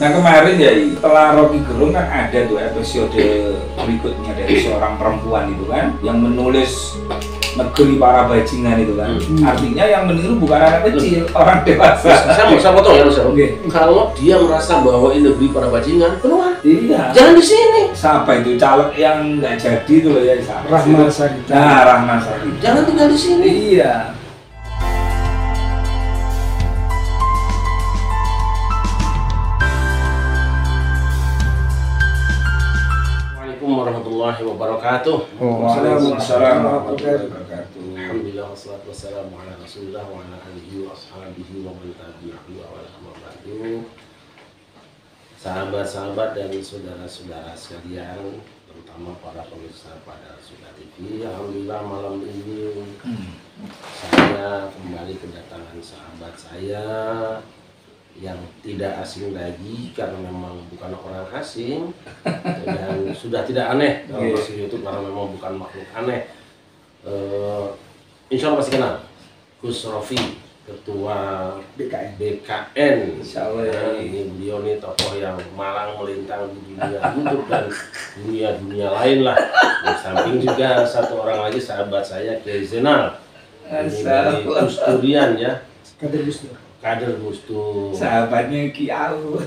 Nah kemarin ya setelah Rocky Gerung kan ada tuh episode berikutnya dari seorang perempuan itu kan yang menulis negeri para bajingan itu kan. Artinya yang meniru bukan anak kecil, orang dewasa. Saya potong ya, Kalau dia merasa bahwa ini negeri para bajingan, keluar. Iya. Jangan di sini. Siapa itu caleg yang nggak jadi itu loh ya? Rahman Sarita. Nah, Rahman Sarita. Jangan tinggal di sini. Iya. Assalamualaikum warahmatullahi wabarakatuh. Waalaikumsalam warahmatullahi wabarakatuh. Alhamdulillah wassalatu wassalamu ala Rasulillah wa ala alihi wa ashabihi wa man tabi'ahu wa ala ba'du. Sahabat-sahabat dan saudara-saudara sekalian, terutama para pemirsa pada Sudah TV, alhamdulillah malam ini saya kembali kedatangan sahabat saya yang tidak asing lagi karena memang bukan orang asing dan sudah tidak aneh kalau masih YouTube karena memang bukan makhluk aneh. Insya Allah pasti kenal Gus Rofi, Ketua BKN. Insya Allah ya. Ini beliau nih tokoh yang malang melintang di dunia YouTube dan dunia lain lah. Di samping juga satu orang lagi sahabat saya, Kiai Zainal. Ini dari Gus Durian ya. Kader Gus Dur. Sahabatnya Kiau.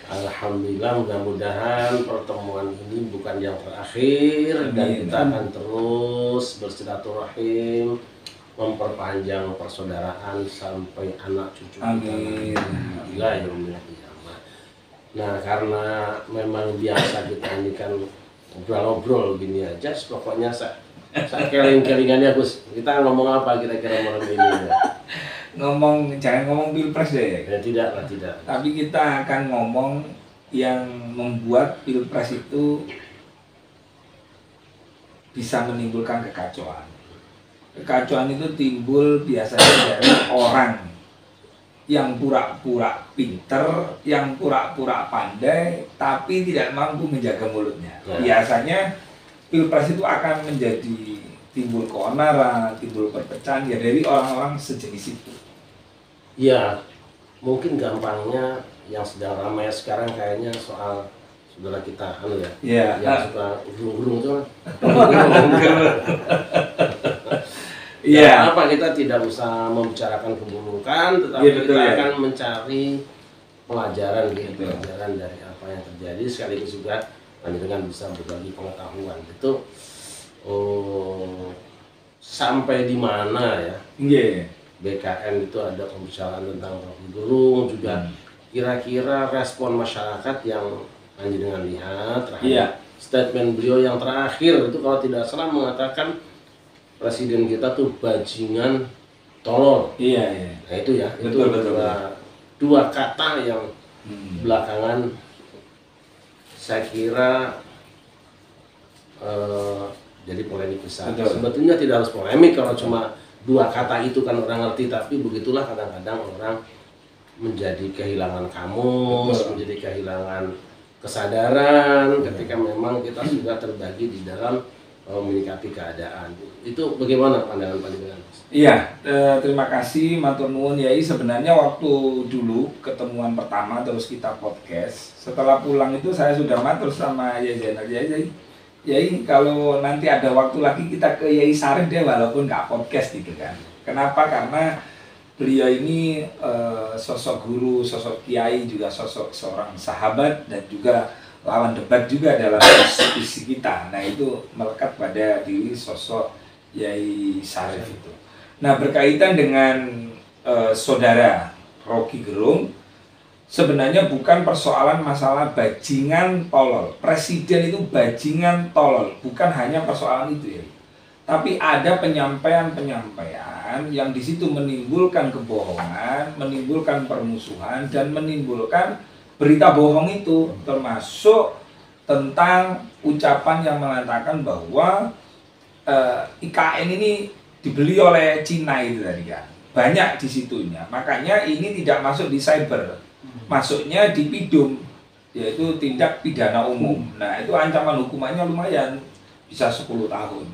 Alhamdulillah, mudah-mudahan pertemuan ini bukan yang terakhir dan kita akan terus bersilaturahim, memperpanjang persaudaraan sampai anak cucu kita. Amin. Nah, karena memang biasa kita ini kan ngobrol-ngobrol gini aja, pokoknya saya keling-kelingannya Gus, kita ngomong apa kira-kira malam ini ya? Jangan ngomong pilpres deh. Ya, tidak. Tapi kita akan ngomong yang membuat pilpres itu bisa menimbulkan kekacauan. Kekacauan itu timbul biasanya dari orang yang pura-pura pinter, yang pura-pura pandai, tapi tidak mampu menjaga mulutnya. Biasanya pilpres itu akan menjadi timbul keonaran, timbul perpecahan ya dari orang-orang sejenis itu. Ya, mungkin gampangnya yang sedang ramai sekarang kayaknya soal saudara kita yang suka urung-urung itu. Iya. Apa kita tidak usah membicarakan keburukan, tetapi kita akan mencari pelajaran dari apa yang terjadi, sekaligus juga dengan bisa berbagi pengetahuan itu. Sampai di mana ya? BKN itu ada pembicaraan tentang Rocky Gerung juga. Kira-kira respon masyarakat yang dengan lihat terhadap statement beliau yang terakhir itu kalau tidak salah mengatakan presiden kita tuh bajingan tolol. Nah itu ya, betul. Dua kata yang belakangan saya kira jadi polemik besar. Sebetulnya tidak harus polemik kalau cuma dua kata itu kan orang ngerti, tapi begitulah kadang-kadang orang menjadi kehilangan kamus, menjadi kehilangan kesadaran ketika memang kita sudah terbagi di dalam menyikapi keadaan. Itu bagaimana pandangan pandangan? Iya, terima kasih matur nuwun Yai. Sebenarnya waktu dulu ketemuan pertama terus kita podcast, setelah pulang itu saya sudah matur sama Yai Zainal, Yai kalau nanti ada waktu lagi kita ke Yai Sarif deh walaupun nggak podcast gitu kan. Kenapa? Karena beliau ini sosok guru, sosok kiai, juga sosok seorang sahabat dan juga lawan debat juga dalam visi kita. Nah itu melekat pada diri sosok Yai Sarif itu. Nah berkaitan dengan saudara Rocky Gerung, sebenarnya bukan persoalan masalah bajingan tolol. Presiden itu bajingan tolol, bukan hanya persoalan itu ya. Tapi ada penyampaian-penyampaian yang di situ menimbulkan kebohongan, menimbulkan permusuhan dan menimbulkan berita bohong itu, termasuk tentang ucapan yang mengatakan bahwa IKN ini dibeli oleh Cina itu tadi kan. Banyak di situnya. Makanya ini tidak masuk di cyber. Masuknya di PIDUM, yaitu tindak pidana umum. Nah itu ancaman hukumannya lumayan, bisa 10 tahun.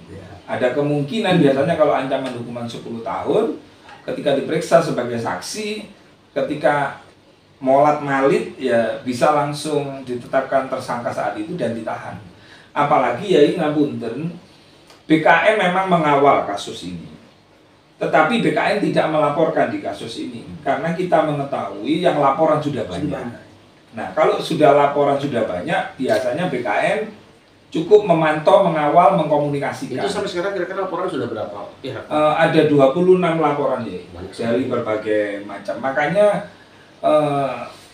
Ada kemungkinan biasanya kalau ancaman hukuman 10 tahun, ketika diperiksa sebagai saksi, ketika molat malit ya bisa langsung ditetapkan tersangka saat itu dan ditahan. Apalagi ya ngapunten, BKN memang mengawal kasus ini, tetapi BKN tidak melaporkan di kasus ini karena kita mengetahui yang laporan sudah banyak. Nah, kalau sudah laporan sudah banyak, biasanya BKN cukup memantau, mengawal, mengkomunikasikan. Itu sampai sekarang kira-kira laporan sudah berapa pihak? Ada 26 laporan ya, dari berbagai macam. Makanya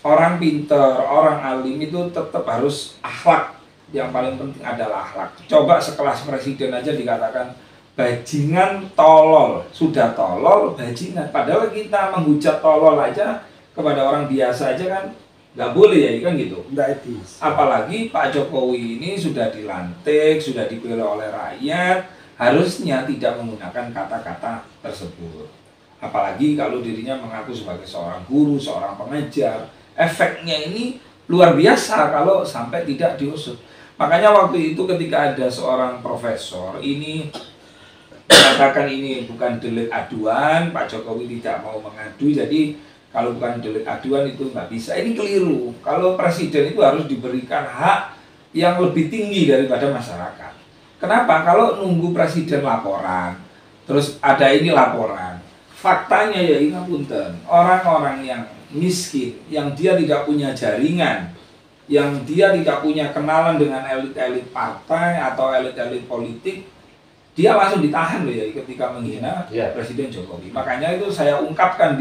orang pinter, orang alim itu tetap harus akhlak. Yang paling penting adalah akhlak. Coba sekelas presiden aja dikatakan bajingan tolol, sudah tolol bajingan. Padahal kita menghujat tolol aja kepada orang biasa aja kan nggak boleh ya, kan gitu. Nggak etis. Apalagi Pak Jokowi ini sudah dilantik, sudah dipilih oleh rakyat, harusnya tidak menggunakan kata-kata tersebut. Apalagi kalau dirinya mengaku sebagai seorang guru, seorang pengajar, efeknya ini luar biasa kalau sampai tidak diusut. Makanya waktu itu ketika ada seorang profesor ini mengatakan ini bukan delik aduan, Pak Jokowi tidak mau mengadu, jadi kalau bukan delik aduan itu nggak bisa. Ini keliru. Kalau presiden itu harus diberikan hak yang lebih tinggi daripada masyarakat. Kenapa? Kalau nunggu presiden laporan, terus ada ini laporan, faktanya ya punten, orang-orang yang miskin, yang dia tidak punya jaringan, yang dia tidak punya kenalan dengan elit-elit partai atau elit-elit politik, dia langsung ditahan loh ya ketika menghina Presiden Jokowi. Makanya itu saya ungkapkan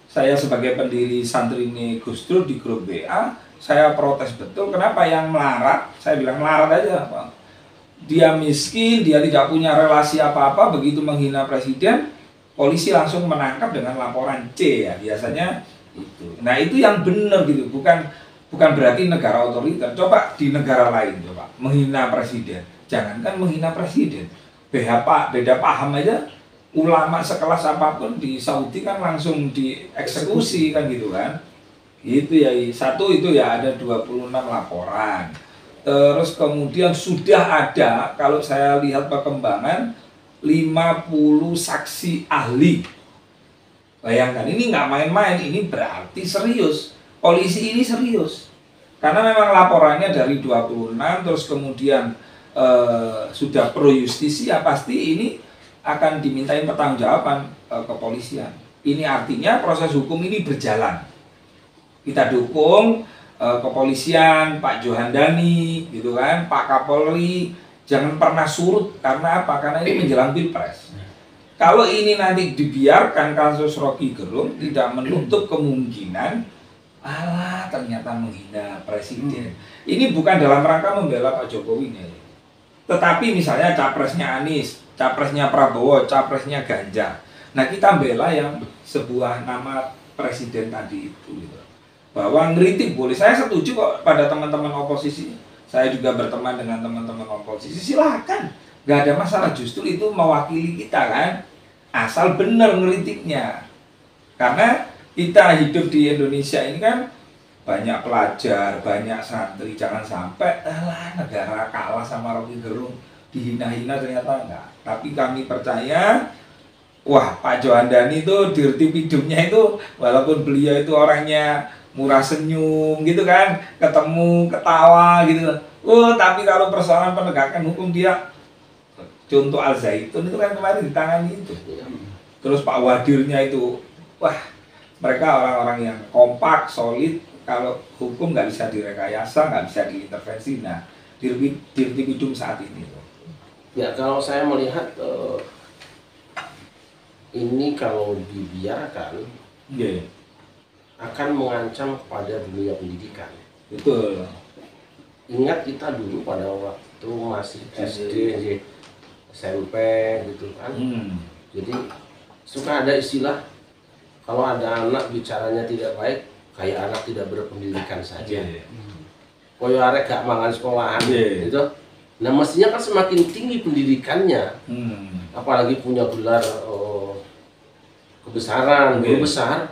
saya sebagai pendiri santri ini Gus Dur di grup WA, saya protes betul. Kenapa yang melarat? Saya bilang melarat aja, Pak. Dia miskin, dia tidak punya relasi apa-apa, begitu menghina presiden, polisi langsung menangkap dengan laporan C ya, biasanya itu. Nah, itu yang benar gitu, bukan berarti negara otoriter. Coba di negara lain coba menghina presiden. Jangankan menghina presiden, beda paham aja. Ulama sekelas apapun di Saudi kan langsung dieksekusi kan gitu kan. Itu ya, satu itu ya ada 26 laporan. Terus kemudian sudah ada, kalau saya lihat perkembangan, 50 saksi ahli. Bayangkan, ini nggak main-main, ini berarti serius. Polisi ini serius. Karena memang laporannya dari 26, terus kemudian sudah pro justisia, pasti ini akan dimintain pertanggungjawaban kepolisian. Ini artinya proses hukum ini berjalan. Kita dukung kepolisian, Pak Johandani, gitu kan, Pak Kapolri, jangan pernah surut. Karena apa? Karena ini menjelang Pilpres. Kalau ini nanti dibiarkan kasus Rocky Gerung, tidak menutup kemungkinan, alah ternyata menghina presiden. Ini bukan dalam rangka membela Pak Jokowi nih. Tetapi misalnya capresnya Anies, capresnya Prabowo, capresnya Ganjar. Nah, kita bela yang sebuah nama presiden tadi itu gitu. Bahwa ngeritik boleh, saya setuju kok pada teman-teman oposisi. Saya juga berteman dengan teman-teman oposisi, silakan, nggak ada masalah, justru itu mewakili kita kan, asal benar ngeritiknya. Karena kita hidup di Indonesia ini kan banyak pelajar, banyak santri, jangan sampai negara kalah sama Rocky Gerung, dihina-hina ternyata enggak. Tapi kami percaya, wah Pak Johandani itu dirtip hidupnya itu, walaupun beliau itu orangnya murah senyum gitu kan, ketemu ketawa gitu. Tapi kalau persoalan penegakan hukum dia, contoh Al Zaitun itu kan kemarin ditangani itu. Terus Pak Wadirnya itu, wah mereka orang-orang yang kompak, solid. Kalau hukum nggak bisa direkayasa, nggak bisa diintervensi. Nah, dirtip hidup saat ini. Ya kalau saya melihat ini kalau dibiarkan, akan mengancam kepada dunia pendidikan. Betul. Ingat kita dulu pada waktu masih SD, SMP gitu kan. Jadi suka ada istilah kalau ada anak bicaranya tidak baik, kayak anak tidak berpendidikan saja. Koyo arek gak mangan sekolahan gitu. Nah mestinya kan semakin tinggi pendidikannya, apalagi punya gelar kebesaran, guru besar,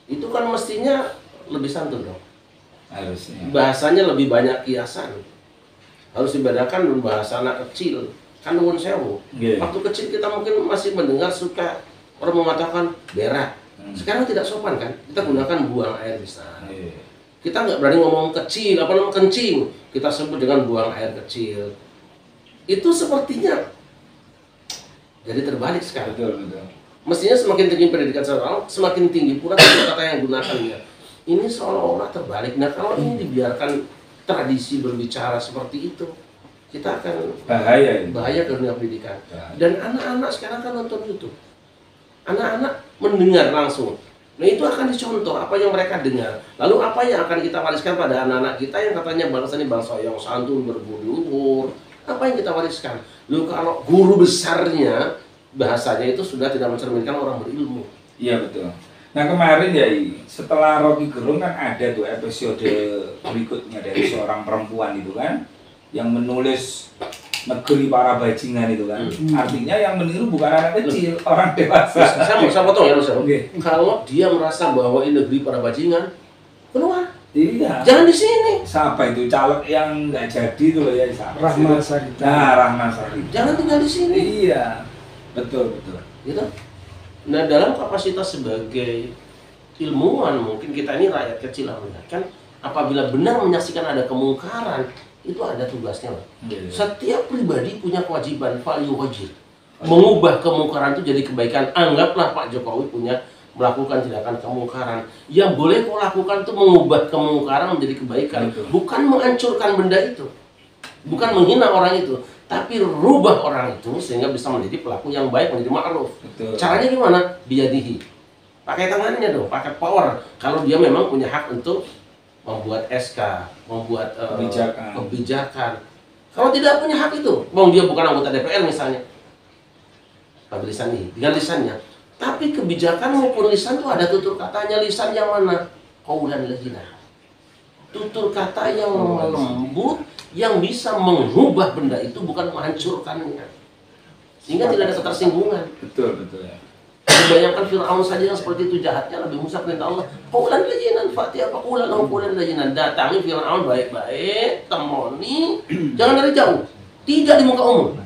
itu kan mestinya lebih santun dong. Harusnya. Bahasanya lebih banyak kiasan. Harus dibedakan bahasa anak kecil. Kan nuwun sewu. Waktu kecil kita mungkin masih mendengar suka orang mengatakan berak. Sekarang tidak sopan kan? Kita gunakan buang air besar. Kita nggak berani ngomong kecil, apa namanya kencing. Kita sebut dengan buang air kecil. Itu sepertinya jadi terbalik sekarang. Betul. Mestinya semakin tinggi pendidikan seseorang, semakin tinggi pula kata yang gunakannya. Ini seolah-olah terbalik. Nah, kalau ini dibiarkan tradisi berbicara seperti itu, kita akan bahaya ke dunia pendidikan. Dan anak-anak sekarang kan nonton YouTube. Anak-anak mendengar langsung. Nah, itu akan dicontoh apa yang mereka dengar. Lalu apa yang akan kita wariskan pada anak-anak kita yang katanya bangsa ini bangsa yang santun, berbudi luhur. Apa yang kita wariskan? Lalu kalau guru besarnya bahasanya itu sudah tidak mencerminkan orang berilmu. Iya betul. Nah kemarin ya, setelah Rocky Gerung kan ada tuh episode berikutnya dari seorang perempuan itu kan, yang menulis negeri para bajingan itu kan. Artinya yang meniru bukan anak kecil, orang dewasa. Saya potong ya, Kalau dia merasa bahwa ini negeri para bajingan, keluar. Iya. Jangan di sini. Siapa itu caleg yang nggak jadi tuh ya? Rahman Sarita. Nah, Rahman Sarita. Jangan tinggal di sini. Iya. Betul. Gitu. Nah, dalam kapasitas sebagai ilmuwan, mungkin kita ini rakyat kecil kan, apabila benar menyaksikan ada kemungkaran, itu ada tugasnya. Setiap pribadi punya kewajiban value wajib mengubah kemungkaran itu jadi kebaikan. Anggaplah Pak Jokowi punya melakukan tindakan kemungkaran. Yang boleh kau lakukan itu mengubah kemungkaran menjadi kebaikan. Bukan menghancurkan benda itu, bukan menghina orang itu, tapi rubah orang itu sehingga bisa menjadi pelaku yang baik, menjadi ma'ruf. Caranya gimana? Biyadihi. Pakai tangannya dong, pakai power. Kalau dia memang punya hak untuk membuat SK, membuat kebijakan. Kalau tidak punya hak itu, dia bukan anggota DPR misalnya, pada lisan ini, dengan lisannya. Tapi kebijakan maupun lisan itu ada tutur katanya. Lisan yang mana? Qaulan layyina. Tutur kata yang lembut, yang bisa mengubah benda itu, bukan menghancurkannya. Sehingga tidak ada ketersinggungan. Betul ya. Bayangkan Fir'aun saja yang seperti itu jahatnya, Nabi Musa perintah Allah, qaulan layyinan, Fatihah qaulan layyinan. Datangi Fir'aun baik-baik, temoni, jangan dari jauh, tidak di muka umum.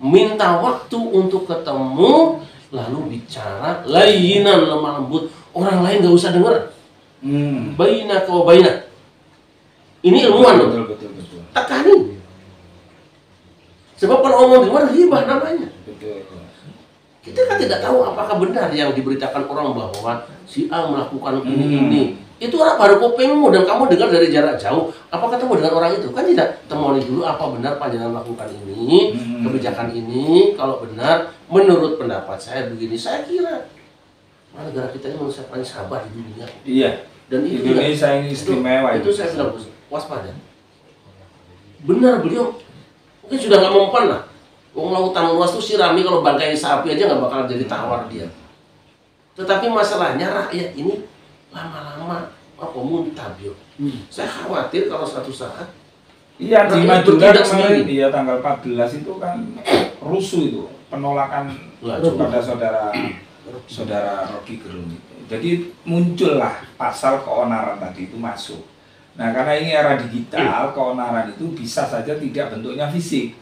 Minta waktu untuk ketemu, lalu bicara layyinan, lemah lembut, orang lain gak usah dengar. Bainaka wa bainah. Ini ilmuwan loh. Betul. Tekani. Sebab kalau omong di luar hibah namanya. Betul. Kita kan tidak tahu apakah benar yang diberitakan orang bahwa si A melakukan ini. Itu orang baru kupingmu dan kamu dengar dari jarak jauh. Apa ketemu dengan orang itu? Kan tidak. Temui dulu apa benar panjenengan melakukan ini, kebijakan ini. Kalau benar, menurut pendapat saya begini. Saya kira negara kita ini manusia paling sabar di dunia. Iya. Dan itu Indonesia ini istimewa. Itu saya bilang waspada. Benar beliau mungkin sudah nggak mempan lah. Lautan luas tuh sirami, kalau bangkai sapi aja nggak bakal jadi tawar dia. Tetapi masalahnya rakyat ini lama-lama muntah. Saya khawatir kalau suatu saat di Madura kemarin, tanggal 14 itu kan rusuh itu penolakan kepada saudara Rocky Gerung itu. Jadi muncullah pasal keonaran tadi itu masuk. Nah karena ini era digital, keonaran itu bisa saja tidak bentuknya fisik,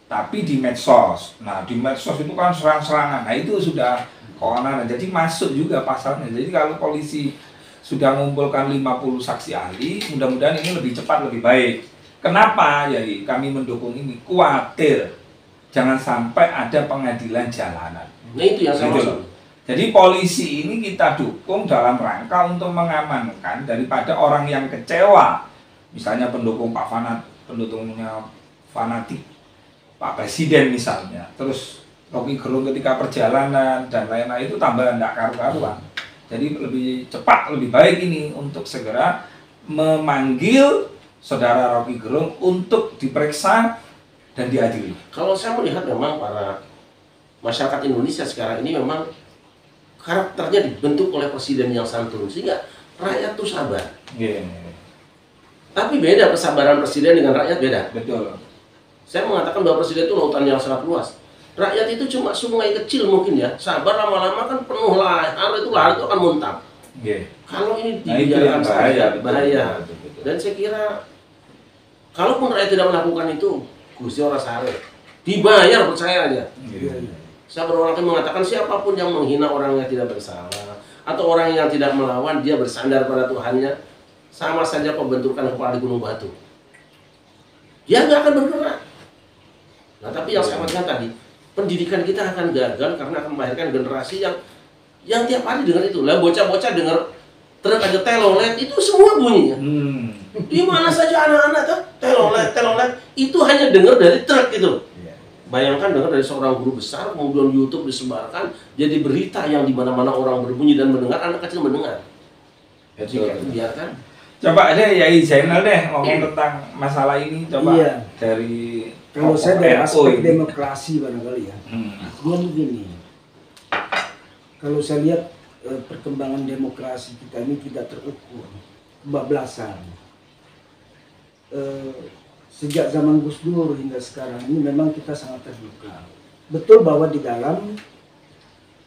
tapi di medsos. Nah di medsos itu kan serang-serangan. Nah itu sudah keonaran. Jadi masuk juga pasalnya. Jadi kalau polisi sudah mengumpulkan 50 saksi ahli, mudah-mudahan ini lebih cepat, lebih baik. Kenapa? Jadi kami mendukung ini. Khawatir jangan sampai ada pengadilan jalanan. Nah itu yang saya maksud. Jadi polisi ini kita dukung dalam rangka untuk mengamankan daripada orang yang kecewa. Misalnya pendukung pendukungnya fanatik Pak Presiden misalnya. Terus Rocky Gerung ketika perjalanan dan lain-lain itu tambah tidak karu-karuan. Jadi lebih cepat, lebih baik ini untuk segera memanggil saudara Rocky Gerung untuk diperiksa dan diadili. Kalau saya melihat memang para masyarakat Indonesia sekarang ini memang karakternya dibentuk oleh presiden yang santun sehingga rakyat tuh sabar. Tapi beda kesabaran presiden dengan rakyat, beda. Betul. Saya mengatakan bahwa presiden itu lautan yang sangat luas. Rakyat itu cuma sungai kecil mungkin ya. Sabar lama-lama kan penuh lahar itu akan muntah. Kalau ini dibiarkan saja bahaya. Dan saya kira kalaupun rakyat tidak melakukan itu, Gusti ora sare. Dibayar, percaya aja. Saya berulang kali mengatakan siapapun yang menghina orang yang tidak bersalah atau orang yang tidak melawan, dia bersandar pada Tuhannya, sama saja pembentukan kepala di gunung batu. Dia nggak akan bergerak. Nah, tapi yang saya katakan tadi, pendidikan kita akan gagal karena akan melahirkan generasi yang tiap hari dengar itu. Lah bocah-bocah dengar truk ada telolet itu semua bunyinya. Di mana saja anak-anak tuh telolet itu hanya dengar dari truk itu. Bayangkan dengar dari seorang guru besar, kemudian YouTube disebarkan jadi berita yang di mana-mana orang berbunyi dan mendengar, anak kecil mendengar. Jika itu biarkan. Coba deh Yai Zainal deh ngomong tentang masalah ini, coba dari kalau saya dari aspek demokrasi barangkali ya. Dia begini. Kalau saya lihat perkembangan demokrasi kita ini tidak terukur, kebablasan. Sejak zaman Gus Dur hingga sekarang ini memang kita sangat terbuka. Betul bahwa di dalam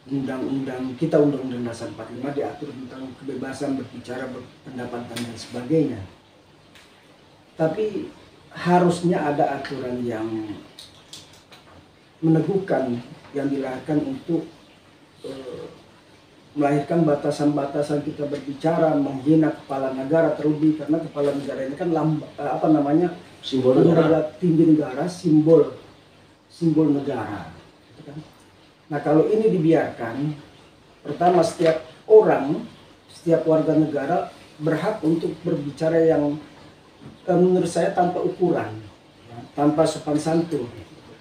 undang-undang kita, Undang-Undang Dasar 45 diatur tentang kebebasan berbicara, berpendapat dan sebagainya. Tapi harusnya ada aturan yang meneguhkan, yang dilahirkan untuk melahirkan batasan-batasan kita berbicara, menghina kepala negara terlebih, karena kepala negara ini kan simbol negara, tinggi negara, simbol negara. Nah kalau ini dibiarkan, pertama setiap orang, setiap warga negara berhak untuk berbicara yang menurut saya tanpa ukuran, tanpa sopan santun.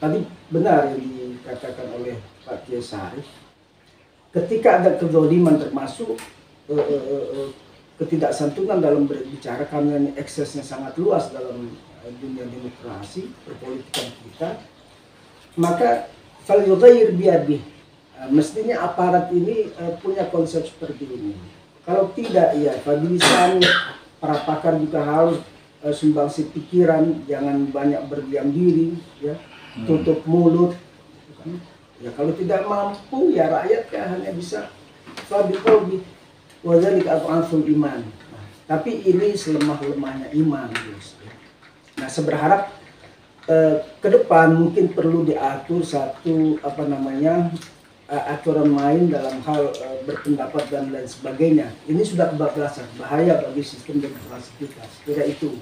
Tadi benar yang dikatakan oleh Pak Kiai Sarif. Ketika ada kezaliman termasuk ketidaksantunan dalam berbicara, karena ini eksesnya sangat luas dalam dunia demokrasi, perpolitikan kita, maka falyughayyir biyadihi. Mestinya aparat ini punya konsep seperti ini. Kalau tidak, ya fabilisan, para pakar juga harus sumbangsi pikiran, jangan banyak berdiam diri, ya, tutup mulut. Ya kalau tidak mampu, ya rakyat kan hanya bisa fabiqobi wadzalika ad'aful iman. Tapi ini selemah-lemahnya iman, Gus. Nah, saya berharap ke depan mungkin perlu diatur satu aturan main dalam hal berpendapat dan lain sebagainya. Ini sudah kebablasan, bahaya bagi sistem demokrasi kita. Kira itu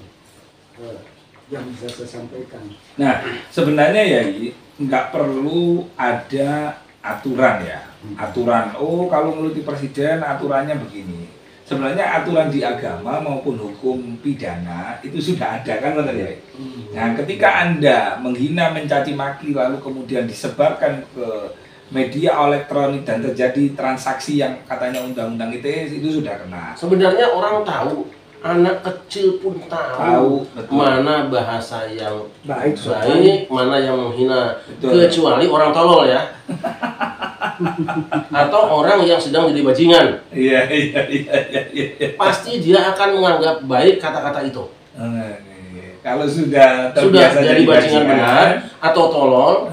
yang bisa saya sampaikan. Nah, sebenarnya ya nggak perlu ada aturan ya. Aturan, oh kalau menuruti presiden aturannya begini. Sebenarnya aturan di agama maupun hukum pidana itu sudah ada kan, benar ya? Nah, ketika Anda menghina, mencaci maki lalu kemudian disebarkan ke media elektronik dan terjadi transaksi yang katanya undang-undang ITE, itu sudah kena. Sebenarnya orang tahu, anak kecil pun tahu mana bahasa yang baik, mana yang menghina. Betul. Kecuali orang tolol ya. Atau orang yang sedang jadi bajingan. Iya. Pasti dia akan menganggap baik kata-kata itu. Kalau sudah terbiasa jadi bajingan benar atau tolol,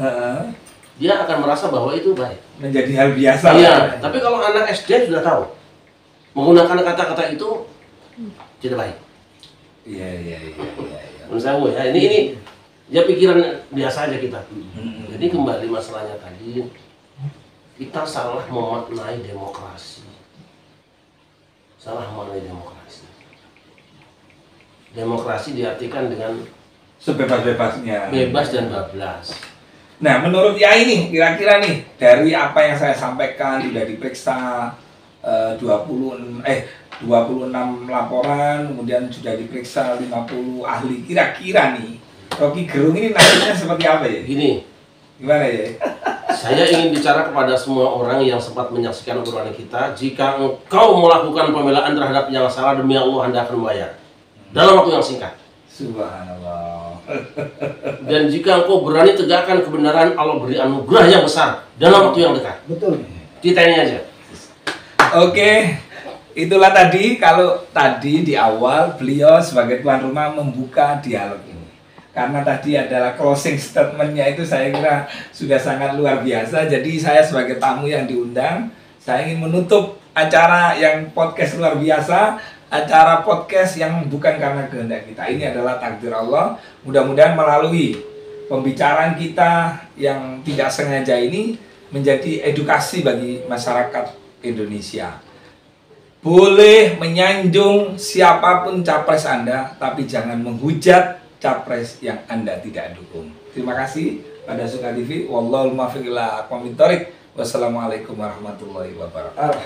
dia akan merasa bahwa itu baik. Menjadi hal biasa. Iya, tapi kalau anak SD sudah tahu menggunakan kata-kata itu tidak baik. Iya. Menurut saya ya, ini ya pikiran biasa aja kita. Jadi kembali masalahnya tadi, kita salah memaknai demokrasi. Demokrasi diartikan dengan sebebas-bebasnya, bebas dan bablas. Nah, menurut ya ini kira-kira nih dari apa yang saya sampaikan, sudah diperiksa 26 laporan, kemudian sudah diperiksa 50 ahli. Kira-kira nih Rocky Gerung ini nasibnya seperti apa ya? Gimana ya? Saya ingin bicara kepada semua orang yang sempat menyaksikan obrolan kita. Jika engkau melakukan pembelaan terhadap yang salah, demi Allah Anda akan membayar dalam waktu yang singkat. Subhanallah. Dan jika engkau berani tegakkan kebenaran, Allah beri anugerah yang besar dalam waktu yang dekat. Betul. Kita ini aja. Oke, itulah tadi. Kalau tadi di awal beliau sebagai tuan rumah membuka dialog ini, karena tadi adalah closing statementnya itu saya kira sudah sangat luar biasa. Jadi saya sebagai tamu yang diundang, saya ingin menutup acara yang podcast luar biasa, acara podcast yang bukan karena kehendak kita. Ini adalah takdir Allah. Mudah-mudahan melalui pembicaraan kita yang tidak sengaja ini menjadi edukasi bagi masyarakat Indonesia. Boleh menyanjung siapapun capres Anda, tapi jangan menghujat capres yang Anda tidak dukung. Terima kasih pada Suka TV. Wallahul muwaffiq ila aqwamit thoriq. Wassalamualaikum warahmatullahi wabarakatuh.